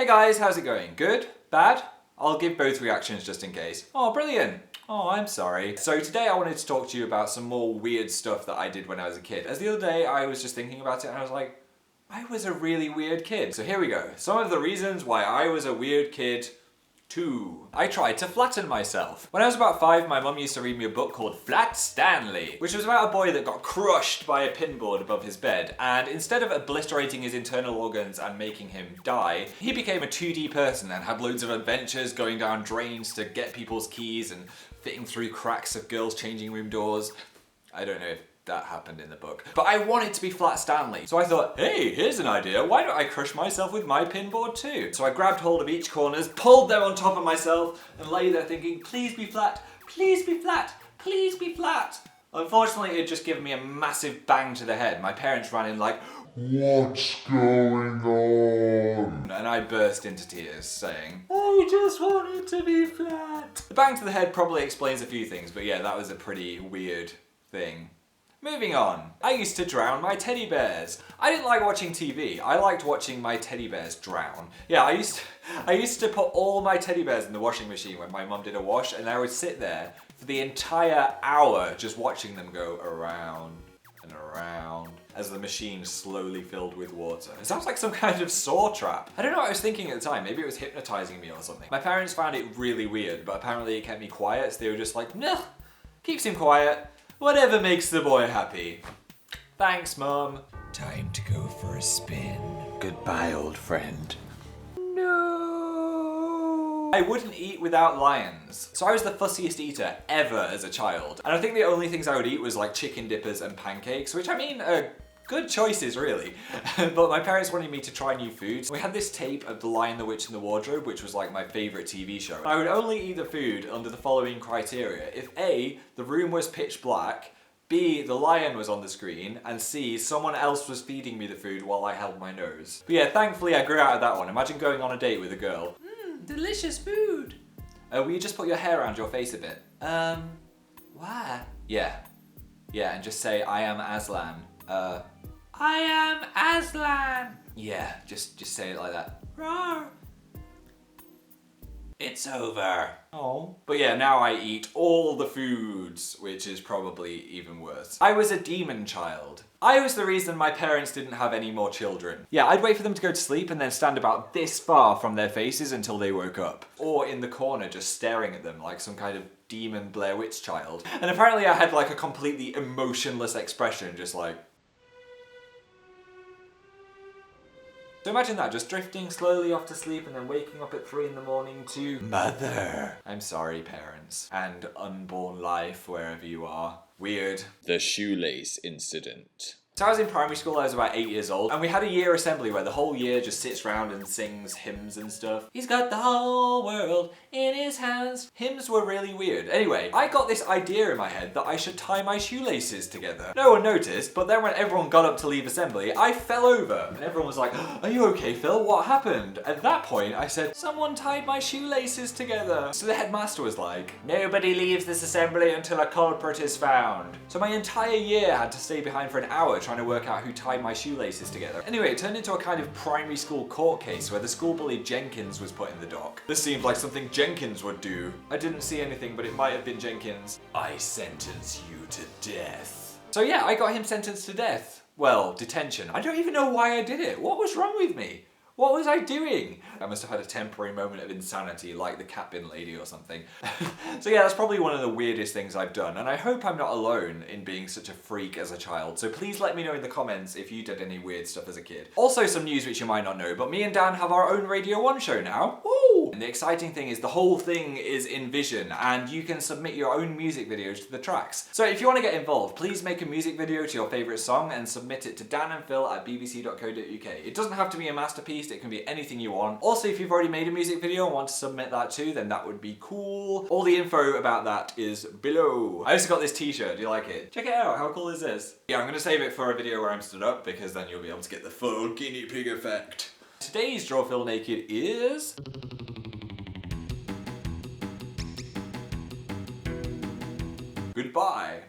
guys, how's it going? Good? Bad? I'll give both reactions just in case. Oh, brilliant. Oh, I'm sorry. So today I wanted to talk to you about some more weird stuff that I did when I was a kid. As the other day I was just thinking about it and I was like, I was a really weird kid. So here we go. Some of the reasons why I was a weird kid. 2. I tried to flatten myself. When I was about 5, my mum used to read me a book called Flat Stanley, which was about a boy that got crushed by a pinboard above his bed, and instead of obliterating his internal organs and making him die, he became a 2D person and had loads of adventures going down drains to get people's keys and fitting through cracks of girls' changing room doors. I don't know if that happened in the book. But I wanted to be Flat Stanley. So I thought, hey, here's an idea. Why don't I crush myself with my pinboard too? So I grabbed hold of each corners, pulled them on top of myself, and lay there thinking, please be flat, please be flat, please be flat. Unfortunately, it had just given me a massive bang to the head. My parents ran in like, what's going on? And I burst into tears saying, I just wanted to be flat. The bang to the head probably explains a few things, but yeah, that was a pretty weird thing. Moving on. I used to drown my teddy bears. I didn't like watching TV. I liked watching my teddy bears drown. Yeah, I used to put all my teddy bears in the washing machine when my mum did a wash, and I would sit there for the entire hour just watching them go around and around as the machine slowly filled with water. It sounds like some kind of saw trap. I don't know what I was thinking at the time. Maybe it was hypnotizing me or something. My parents found it really weird, but apparently it kept me quiet, so they were just like, nah, keeps him quiet. Whatever makes the boy happy. Thanks, Mum. Time to go for a spin. Goodbye, old friend. No. I wouldn't eat without lions. So I was the fussiest eater ever as a child. And I think the only things I would eat was like chicken dippers and pancakes, which I mean are good choices really. But my parents wanted me to try new foods. We had this tape of The Lion, the Witch and the Wardrobe, which was like my favorite TV show. I would only eat the food under the following criteria. If A, the room was pitch black, B, the lion was on the screen, and C, someone else was feeding me the food while I held my nose. But yeah, thankfully I grew out of that one. Imagine going on a date with a girl. Delicious food. Will you just put your hair around your face a bit? Why? Yeah, and just say, I am Aslan. I am Aslan! Yeah, just say it like that. Rawr. It's over. Oh. But yeah, now I eat all the foods, which is probably even worse. I was a demon child. I was the reason my parents didn't have any more children. Yeah, I'd wait for them to go to sleep and then stand about this far from their faces until they woke up. Or in the corner just staring at them like some kind of demon Blair Witch child. And apparently I had like a completely emotionless expression, just like... So imagine that, just drifting slowly off to sleep and then waking up at 3 in the morning to Mother. I'm sorry, parents. And unborn life, wherever you are. Weird. The shoelace incident. So I was in primary school, I was about 8 years old, and we had a year assembly where the whole year just sits around and sings hymns and stuff. He's got the whole world in his hands. Hymns were really weird. Anyway, I got this idea in my head that I should tie my shoelaces together. No one noticed, but then when everyone got up to leave assembly, I fell over. And everyone was like, are you okay, Phil? What happened? At that point, I said, someone tied my shoelaces together. So the headmaster was like, nobody leaves this assembly until a culprit is found. So my entire year had to stay behind for an hour trying to work out who tied my shoelaces together. Anyway, it turned into a kind of primary school court case where the school bully Jenkins was put in the dock. This seemed like something Jenkins would do. I didn't see anything, but it might have been Jenkins. I sentence you to death. So yeah, I got him sentenced to death. Well, detention. I don't even know why I did it. What was wrong with me? What was I doing? I must have had a temporary moment of insanity, like the cat bin lady or something. So yeah, that's probably one of the weirdest things I've done, and I hope I'm not alone in being such a freak as a child. So please let me know in the comments if you did any weird stuff as a kid. Also, some news which you might not know, but me and Dan have our own Radio 1 show now. Woo! And the exciting thing is the whole thing is in Vision, and you can submit your own music videos to the tracks. So if you want to get involved, please make a music video to your favourite song and submit it to danandphil@bbc.co.uk. It doesn't have to be a masterpiece. It can be anything you want. Also, if you've already made a music video and want to submit that too, then that would be cool. All the info about that is below. I also got this t-shirt. Do you like it? Check it out. How cool is this? Yeah, I'm gonna save it for a video where I'm stood up because then you'll be able to get the full guinea pig effect. Today's Draw Phil Naked is... Goodbye.